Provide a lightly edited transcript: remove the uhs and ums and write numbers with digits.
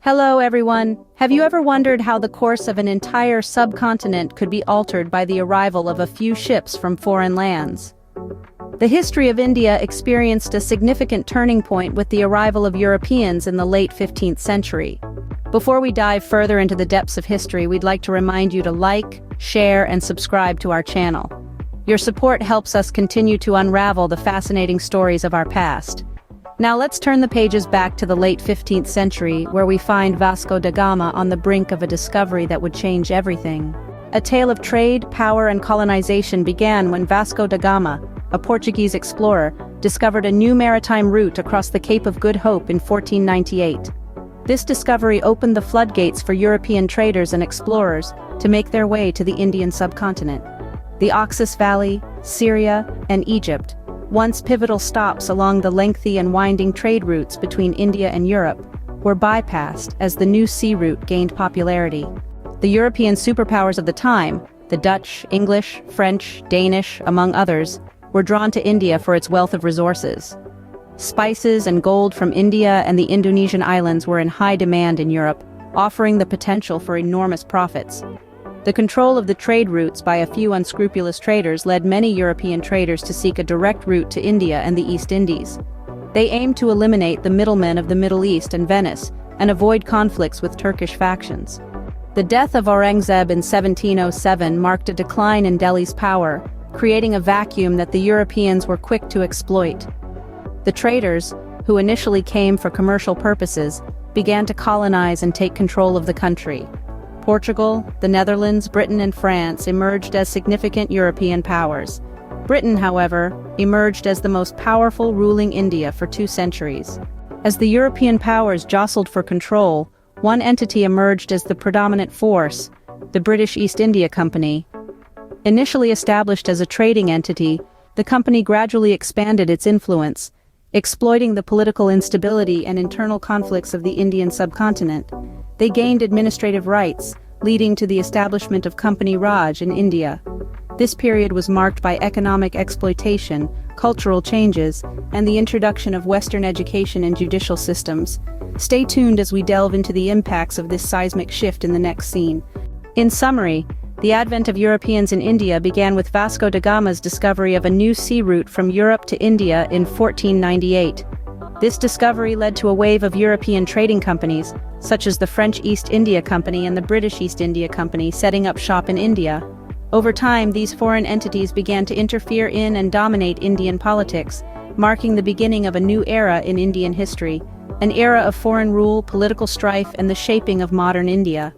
Hello everyone! Have you ever wondered how the course of an entire subcontinent could be altered by the arrival of a few ships from foreign lands? The history of India experienced a significant turning point with the arrival of Europeans in the late 15th century. Before we dive further into the depths of history, we'd like to remind you to like, share, and subscribe to our channel. Your support helps us continue to unravel the fascinating stories of our past. Now let's turn the pages back to the late 15th century, where we find Vasco da Gama on the brink of a discovery that would change everything. A tale of trade, power, and colonization began when Vasco da Gama, a Portuguese explorer, discovered a new maritime route across the Cape of Good Hope in 1498. This discovery opened the floodgates for European traders and explorers to make their way to the Indian subcontinent. The Oxus Valley, Syria, and Egypt, once pivotal stops along the lengthy and winding trade routes between India and Europe, were bypassed as the new sea route gained popularity. The European superpowers of the time, the Dutch, English, French, Danish, among others, were drawn to India for its wealth of resources. Spices and gold from India and the Indonesian islands were in high demand in Europe, offering the potential for enormous profits. The control of the trade routes by a few unscrupulous traders led many European traders to seek a direct route to India and the East Indies. They aimed to eliminate the middlemen of the Middle East and Venice, and avoid conflicts with Turkish factions. The death of Aurangzeb in 1707 marked a decline in Delhi's power, creating a vacuum that the Europeans were quick to exploit. The traders, who initially came for commercial purposes, began to colonize and take control of the country. Portugal, the Netherlands, Britain, and France emerged as significant European powers. Britain, however, emerged as the most powerful ruling India for 2 centuries. As the European powers jostled for control, one entity emerged as the predominant force, the British East India Company. Initially established as a trading entity, the company gradually expanded its influence, exploiting the political instability and internal conflicts of the Indian subcontinent. They gained administrative rights, leading to the establishment of Company Raj in India. This period was marked by economic exploitation, cultural changes, and the introduction of Western education and judicial systems. Stay tuned as we delve into the impacts of this seismic shift in the next scene. In summary, the advent of Europeans in India began with Vasco da Gama's discovery of a new sea route from Europe to India in 1498. This discovery led to a wave of European trading companies, such as the French East India Company and the British East India Company, setting up shop in India. Over time, these foreign entities began to interfere in and dominate Indian politics, marking the beginning of a new era in Indian history, an era of foreign rule, political strife, and the shaping of modern India.